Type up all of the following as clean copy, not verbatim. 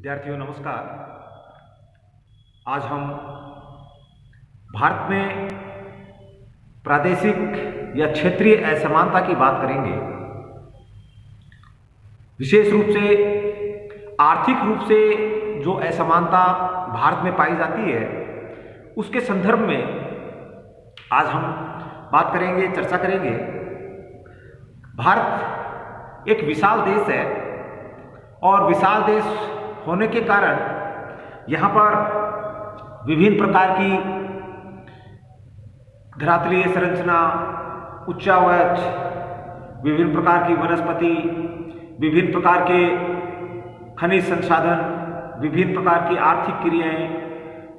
विद्यार्थियों नमस्कार। आज हम भारत में प्रादेशिक या क्षेत्रीय असमानता की बात करेंगे। विशेष रूप से आर्थिक रूप से जो असमानता भारत में पाई जाती है उसके संदर्भ में आज हम बात करेंगे, चर्चा करेंगे। भारत एक विशाल देश है और विशाल देश होने के कारण यहाँ पर विभिन्न प्रकार की धरातलीय संरचना, उच्चावच, विभिन्न प्रकार की वनस्पति, विभिन्न प्रकार के खनिज संसाधन, विभिन्न प्रकार की आर्थिक क्रियाएं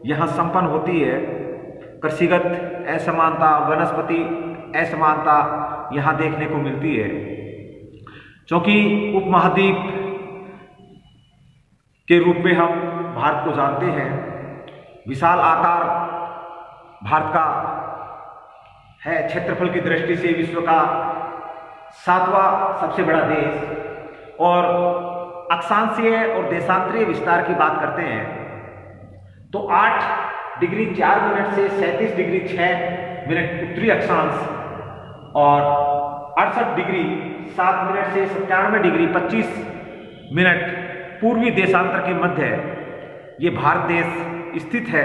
यहाँ संपन्न होती है। कृषिगत असमानता, वनस्पति असमानता यहाँ देखने को मिलती है। क्योंकि उपमहाद्वीप के रूप में हम भारत को जानते हैं, विशाल आकार भारत का है, क्षेत्रफल की दृष्टि से विश्व का 7वां सबसे बड़ा देश। और अक्षांशीय और देशांतरीय विस्तार की बात करते हैं तो 8 डिग्री 4 मिनट से 37 डिग्री 6 मिनट उत्तरी अक्षांश और 68 डिग्री 7 मिनट से 97 डिग्री 25 मिनट पूर्वी देशांतर के मध्य ये भारत देश स्थित है।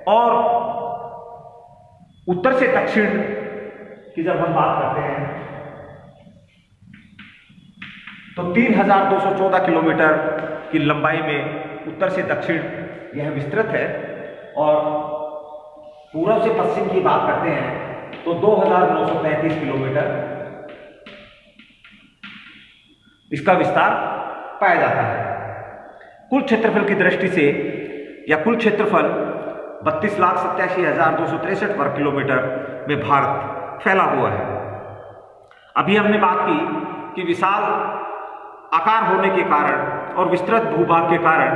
और उत्तर से दक्षिण की जब हम बात करते हैं तो 3214 किलोमीटर की लंबाई में उत्तर से दक्षिण यह विस्तृत है। और पूर्व से पश्चिम की बात करते हैं तो 2935 किलोमीटर इसका विस्तार पाया जाता है। कुल क्षेत्रफल की दृष्टि से या कुल क्षेत्रफल 32,87,263 वर्ग किलोमीटर में भारत फैला हुआ है। अभी हमने बात की कि विशाल आकार होने के कारण और विस्तृत भूभाग के कारण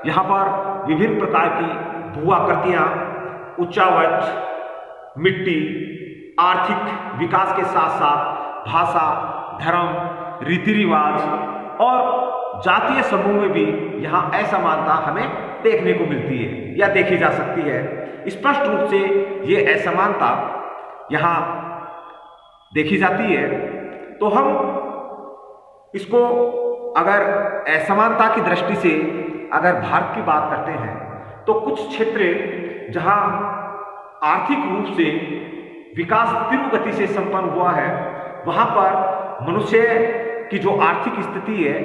यहाँ पर विभिन्न प्रकार की भू आकृतियाँ, उच्चावच, मिट्टी, आर्थिक विकास के साथ साथ भाषा, धर्म, रीति रिवाज और जातीय समूह में भी यहाँ असमानता हमें देखने को मिलती है या देखी जा सकती है। स्पष्ट रूप से ये असमानता यहाँ देखी जाती है। तो हम इसको अगर असमानता की दृष्टि से अगर भारत की बात करते हैं तो कुछ क्षेत्र जहाँ आर्थिक रूप से विकास तीव्र गति से संपन्न हुआ है वहाँ पर मनुष्य की जो आर्थिक स्थिति है,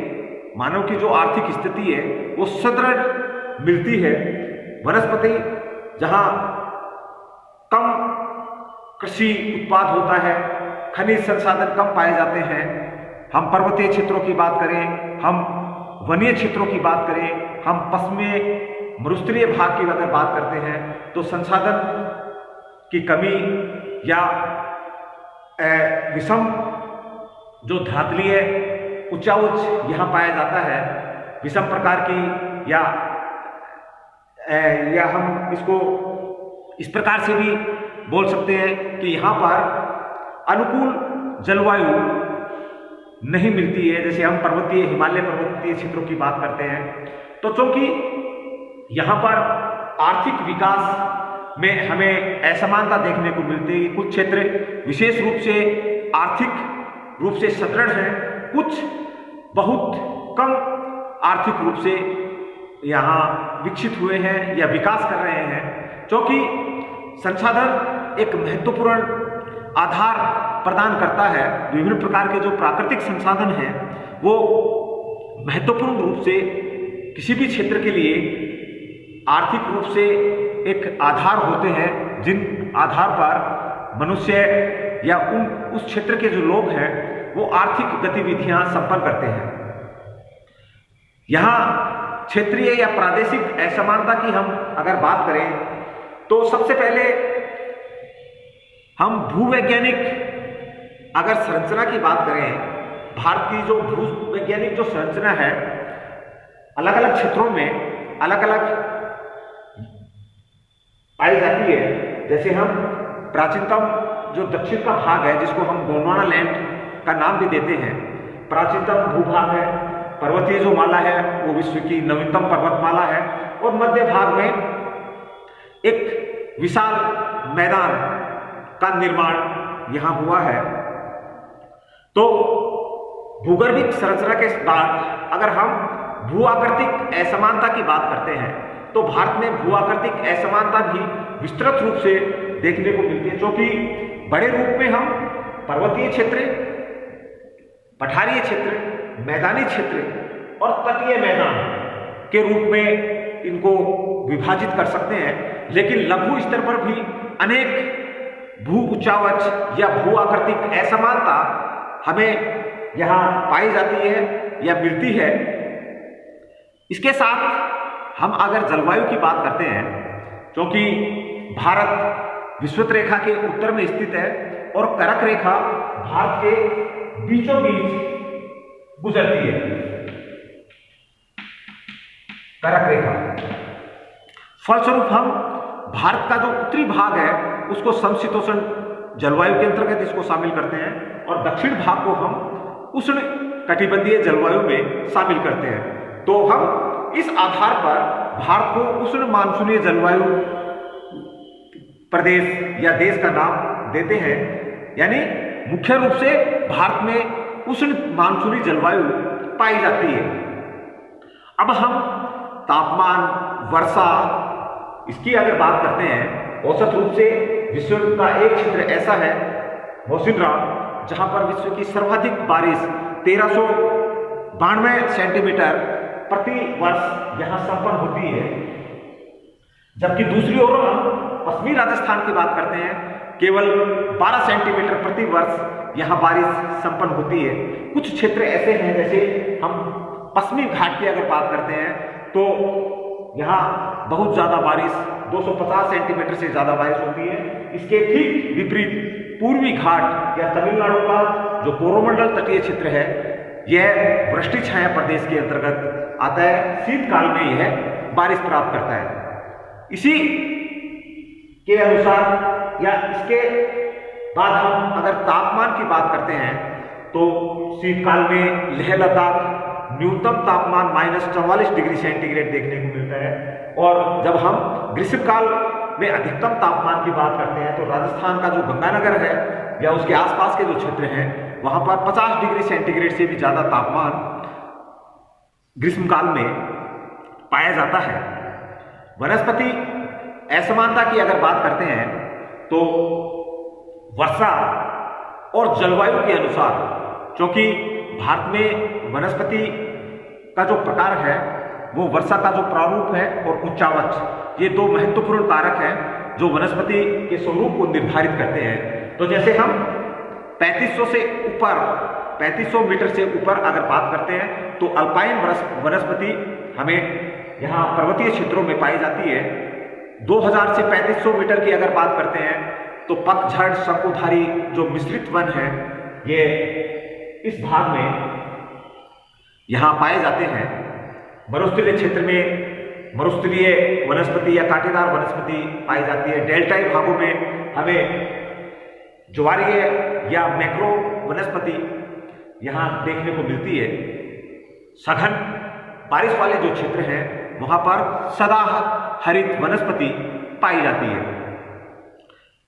मानव की जो आर्थिक स्थिति है वो सुदृढ़ मिलती है। वनस्पति जहाँ कम कृषि उत्पाद होता है, खनिज संसाधन कम पाए जाते हैं। हम पर्वतीय क्षेत्रों की बात करें, हम वनीय क्षेत्रों की बात करें, हम पश्चिमी मरुस्थलीय भाग की अगर बात करते हैं तो संसाधन की कमी या विषम जो धरातलीय उच्चाउच्च यहाँ पाया जाता है, विषम प्रकार की या हम इसको इस प्रकार से भी बोल सकते हैं कि यहाँ पर अनुकूल जलवायु नहीं मिलती है। जैसे हम पर्वतीय, हिमालय पर्वतीय क्षेत्रों की बात करते हैं तो चूंकि यहाँ पर आर्थिक विकास में हमें असमानता देखने को मिलती है। कुछ क्षेत्र विशेष रूप से आर्थिक रूप से सुदृढ़ हैं, कुछ बहुत कम आर्थिक रूप से यहाँ विकसित हुए हैं या विकास कर रहे हैं। क्योंकि संसाधन एक महत्वपूर्ण आधार प्रदान करता है। विभिन्न प्रकार के जो प्राकृतिक संसाधन हैं वो महत्वपूर्ण रूप से किसी भी क्षेत्र के लिए आर्थिक रूप से एक आधार होते हैं, जिन आधार पर मनुष्य या उस क्षेत्र के जो लोग हैं वो आर्थिक गतिविधियां संपन्न करते हैं। यहाँ क्षेत्रीय या प्रादेशिक असमानता की हम अगर बात करें तो सबसे पहले हम भूवैज्ञानिक अगर संरचना की बात करें, भारत की जो भूवैज्ञानिक जो संरचना है अलग अलग क्षेत्रों में अलग अलग पाई जाती है। जैसे हम प्राचीनतम जो दक्षिण का भाग है जिसको हम गोंडवाना लैंड का नाम भी देते हैं, प्राचीनतम भूभाग है पर्वतीय जो माला है वो विश्व की नवीनतम पर्वतमाला है और मध्य भाग में एक विशाल मैदान का निर्माण यहाँ हुआ है। तो भूगर्भिक संरचना के बाद अगर हम भू आकृतिक असमानता की बात करते हैं तो भारत में भू आकृतिक असमानता भी विस्तृत रूप से देखने को मिलती है, जो कि बड़े रूप में हम पर्वतीय क्षेत्र, पठारीय क्षेत्र, मैदानी क्षेत्र और तटीय मैदान के रूप में इनको विभाजित कर सकते हैं। लेकिन लघु स्तर पर भी अनेक भू उच्चावच या भू आकृतिक असमानता हमें यहाँ पाई जाती है या मिलती है। इसके साथ हम अगर जलवायु की बात करते हैं, क्योंकि भारत विषुवत रेखा के उत्तर में स्थित है और कर्क रेखा भारत के बीचों बीच गुजरती है, कर्क रेखा। फलस्वरूप हम भारत का जो उत्तरी भाग है उसको समशीतोष्ण जलवायु के अंतर्गत इसको शामिल करते हैं और दक्षिण भाग को हम उष्ण कटिबंधीय जलवायु में शामिल करते हैं। तो हम इस आधार पर भारत को उष्ण मानसूनीय जलवायु प्रदेश या देश का नाम देते हैं। यानी मुख्य रूप से भारत में उष्ण मानसूनी जलवायु पाई जाती है। अब हम तापमान, वर्षा, इसकी अगर बात करते हैं, औसत रूप से विश्व का एक क्षेत्र ऐसा है मौसिनराम, जहां पर विश्व की सर्वाधिक बारिश 1392 सेंटीमीटर प्रति वर्ष यहां संपन्न होती है। जबकि दूसरी ओर हम पश्चिमी राजस्थान की बात करते हैं, केवल 12 सेंटीमीटर प्रति वर्ष यहाँ बारिश संपन्न होती है। कुछ क्षेत्र ऐसे हैं, जैसे हम पश्चिमी घाट की अगर बात करते हैं तो यहाँ बहुत ज़्यादा बारिश 250 सेंटीमीटर से ज़्यादा बारिश होती है। इसके ठीक विपरीत पूर्वी घाट या तमिलनाडु का जो कोरोमंडल तटीय क्षेत्र है, यह वृष्टि छाया प्रदेश के अंतर्गत आता है। शीतकाल में यह बारिश प्राप्त करता है। इसी के अनुसार या इसके बाद हम अगर तापमान की बात करते हैं तो शीतकाल में लेह लद्दाख न्यूनतम तापमान -44 डिग्री सेंटीग्रेड देखने को मिलता है। और जब हम ग्रीष्मकाल में अधिकतम तापमान की बात करते हैं तो राजस्थान का जो गंगानगर है या उसके आसपास के जो क्षेत्र हैं वहां पर 50 डिग्री सेंटीग्रेड से भी ज्यादा तापमान ग्रीष्मकाल में पाया जाता है। वनस्पति असमानता की अगर बात करते हैं तो वर्षा और जलवायु के अनुसार, क्योंकि भारत में वनस्पति का जो प्रकार है वो वर्षा का जो प्रारूप है और उच्चावच, ये दो महत्वपूर्ण कारक हैं जो वनस्पति के स्वरूप को निर्धारित करते हैं। तो जैसे हम 3500 मीटर से ऊपर अगर बात करते हैं तो अल्पाइन वनस्पति हमें यहाँ पर्वतीय क्षेत्रों में पाई जाती है। 2000 से 3500 मीटर की अगर बात करते हैं तो पतझड़ शंकुधारी जो मिश्रित वन है ये इस भाग में यहाँ पाए जाते हैं। मरुस्थलीय क्षेत्र में मरुस्थलीय वनस्पति या कांटेदार वनस्पति पाई जाती है। डेल्टाई भागों में हमें ज्वारीय या मैक्रो वनस्पति यहाँ देखने को मिलती है। सघन बारिश वाले जो क्षेत्र हैं वहाँ पर सदा हरित वनस्पति पाई जाती है।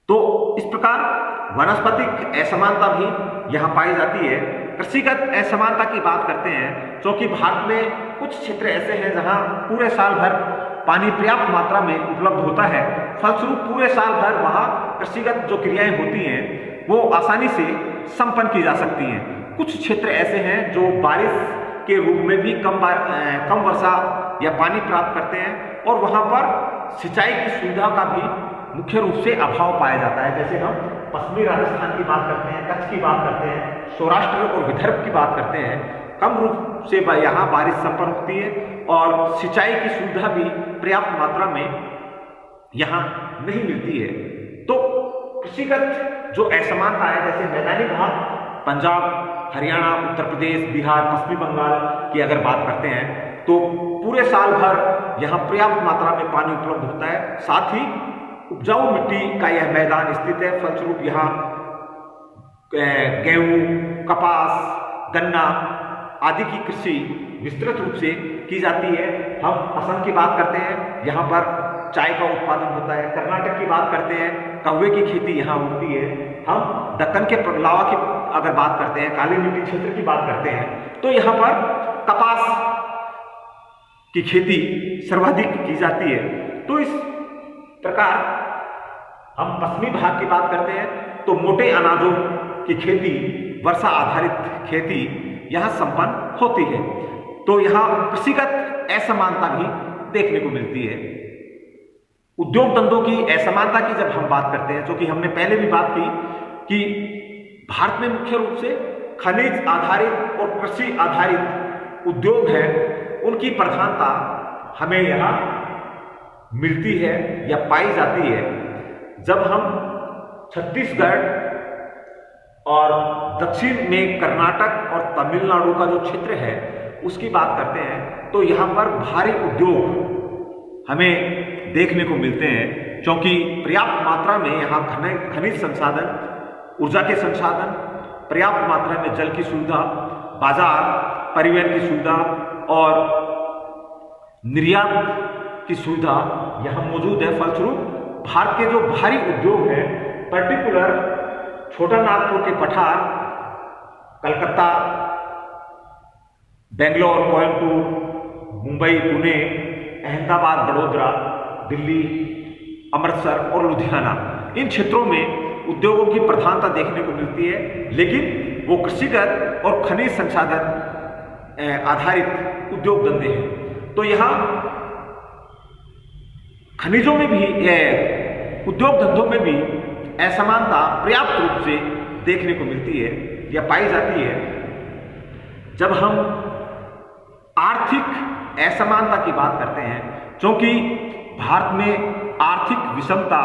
तो इस प्रकार वनस्पतिक असमानता भी यहाँ पाई जाती है। कृषिगत असमानता की बात करते हैं, क्योंकि भारत में कुछ क्षेत्र ऐसे हैं जहाँ पूरे साल भर पानी पर्याप्त मात्रा में उपलब्ध होता है। फलस्वरूप पूरे साल भर वहाँ कृषिगत जो क्रियाएं होती हैं वो आसानी से संपन्न की जा सकती हैं। कुछ क्षेत्र ऐसे हैं जो बारिश के रूप में भी कम वर्षा या पानी प्राप्त करते हैं और वहाँ पर सिंचाई की सुविधा का भी मुख्य रूप से अभाव पाया जाता है। जैसे हम पश्चिमी राजस्थान की बात करते हैं, कच्छ की बात करते हैं, सौराष्ट्र और विदर्भ की बात करते हैं, कम रूप से यहाँ बारिश संपन्न होती है और सिंचाई की सुविधा भी पर्याप्त मात्रा में यहाँ नहीं मिलती है। तो कृषिगत जो असमानता है, जैसे मैदानी भाग पंजाब, हरियाणा, उत्तर प्रदेश, बिहार, पश्चिमी बंगाल की अगर बात करते हैं तो पूरे साल भर यहाँ पर्याप्त मात्रा में पानी उपलब्ध होता है। साथ ही उपजाऊ मिट्टी का यह मैदान स्थित है। फलस्वरूप यहाँ गेहूँ, कपास, गन्ना आदि की कृषि विस्तृत रूप से की जाती है। हम असम की बात करते हैं, यहाँ पर चाय का उत्पादन होता है। कर्नाटक की बात करते हैं, कौवे की खेती यहाँ होती है। हम दक्कन के लावा की अगर बात करते हैं, काली मिट्टी क्षेत्र की बात करते हैं, तो यहाँ पर कपास की खेती सर्वाधिक की जाती है। तो इस प्रकार हम पश्चिमी भाग की बात करते हैं तो मोटे अनाजों की खेती, वर्षा आधारित खेती यहाँ संपन्न होती है। तो यहाँ कृषिगत असमानता भी देखने को मिलती है। उद्योग धंधों की असमानता की जब हम बात करते हैं, जो कि हमने पहले भी बात की कि भारत में मुख्य रूप से खनिज आधारित और कृषि आधारित उद्योग है, उनकी प्रधानता हमें यहाँ मिलती है या पाई जाती है। जब हम छत्तीसगढ़ और दक्षिण में कर्नाटक और तमिलनाडु का जो क्षेत्र है उसकी बात करते हैं, तो यहाँ पर भारी उद्योग हमें देखने को मिलते हैं, क्योंकि पर्याप्त मात्रा में यहाँ खनिज संसाधन, ऊर्जा के संसाधन, पर्याप्त मात्रा में जल की सुविधा, बाजार, परिवहन की सुविधा और निर्यात की सुविधा यहाँ मौजूद है। फलस्वरूप भारत के जो भारी उद्योग हैं, पर्टिकुलर छोटा नागपुर के पठार, कलकत्ता, बेंगलोर, कोयम्बटूर, मुंबई, पुणे, अहमदाबाद, बड़ौदा, दिल्ली, अमृतसर और लुधियाना, इन क्षेत्रों में उद्योगों की प्रधानता देखने को मिलती है, लेकिन वो कृषिगत और खनिज संसाधन आधारित उद्योग धंधे हैं। तो यहाँ खनिजों में भी, उद्योग धंधों में भी असमानता पर्याप्त रूप से देखने को मिलती है या पाई जाती है। जब हम आर्थिक असमानता की बात करते हैं, क्योंकि भारत में आर्थिक विषमता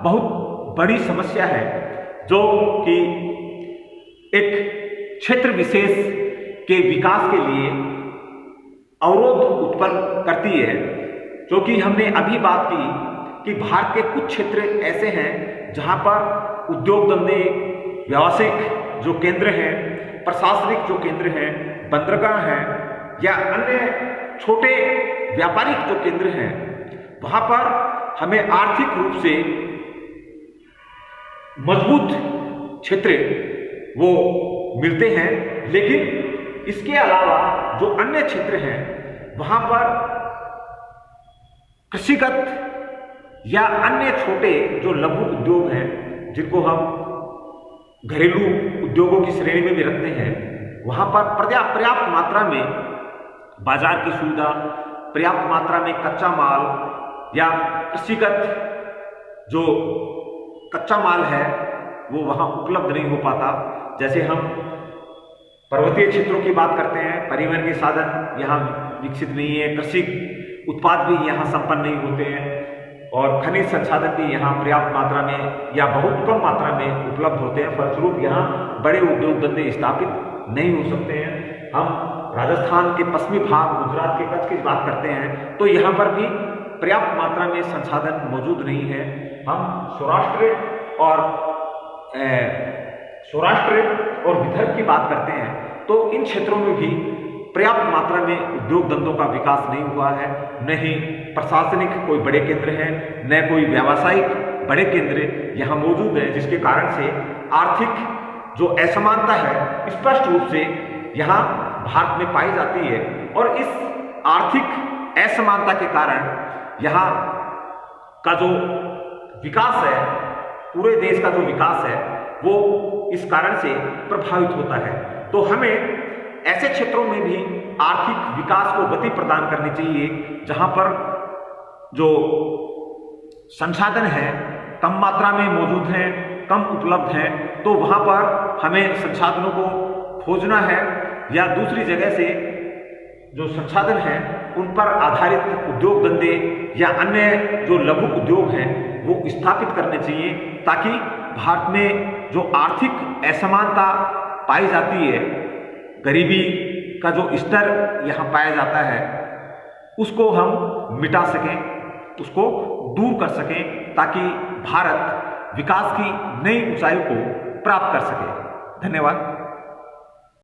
बहुत बड़ी समस्या है, जो कि एक क्षेत्र विशेष के विकास के लिए अवरोध उत्पन्न करती है। क्योंकि हमने अभी बात की कि भारत के कुछ क्षेत्र ऐसे हैं जहां पर उद्योग धंधे, व्यावसायिक जो केंद्र हैं, प्रशासनिक जो केंद्र हैं, बंदरगाह हैं या अन्य छोटे व्यापारिक जो केंद्र हैं, वहां पर हमें आर्थिक रूप से मजबूत क्षेत्र वो मिलते हैं। लेकिन इसके अलावा जो अन्य क्षेत्र हैं, वहां पर कृषिगत या अन्य छोटे जो लघु उद्योग हैं, जिनको हम घरेलू उद्योगों की श्रेणी में भी रखते हैं, वहां पर पर्याप्त मात्रा में बाजार की सुविधा, पर्याप्त मात्रा में कच्चा माल या कृषिगत जो कच्चा माल है वो वहां उपलब्ध नहीं हो पाता। जैसे हम पर्वतीय क्षेत्रों की बात करते हैं, परिवहन के साधन यहाँ विकसित नहीं है, कृषि उत्पाद भी यहाँ संपन्न नहीं होते हैं और खनिज संसाधन भी यहाँ पर्याप्त मात्रा में या बहुत कम मात्रा में उपलब्ध होते हैं। फलस्वरूप यहाँ बड़े उद्योग धंधे स्थापित नहीं हो सकते हैं। हम राजस्थान के पश्चिमी भाग, गुजरात के कच्छ की बात करते हैं, तो यहाँ पर भी पर्याप्त मात्रा में संसाधन मौजूद नहीं है। हम सौराष्ट्र और विदर्भ की बात करते हैं, तो इन क्षेत्रों में भी पर्याप्त मात्रा में उद्योग धंधों का विकास नहीं हुआ है। न ही प्रशासनिक कोई बड़े केंद्र हैं, न कोई व्यावसायिक बड़े केंद्र यहाँ मौजूद हैं, जिसके कारण से आर्थिक जो असमानता है स्पष्ट रूप से यहाँ भारत में पाई जाती है। और इस आर्थिक असमानता के कारण यहाँ का जो विकास है, पूरे देश का जो विकास है, वो इस कारण से प्रभावित होता है। तो हमें ऐसे क्षेत्रों में भी आर्थिक विकास को गति प्रदान करनी चाहिए जहां पर जो संसाधन है कम मात्रा में मौजूद हैं, कम उपलब्ध हैं, तो वहां पर हमें संसाधनों को खोजना है या दूसरी जगह से जो संसाधन हैं उन पर आधारित उद्योग धंधे या अन्य जो लघु उद्योग हैं वो स्थापित करने चाहिए, ताकि भारत में जो आर्थिक असमानता पाई जाती है, गरीबी का जो स्तर यहाँ पाया जाता है, उसको हम मिटा सकें, उसको दूर कर सकें, ताकि भारत विकास की नई ऊंचाई को प्राप्त कर सके। धन्यवाद।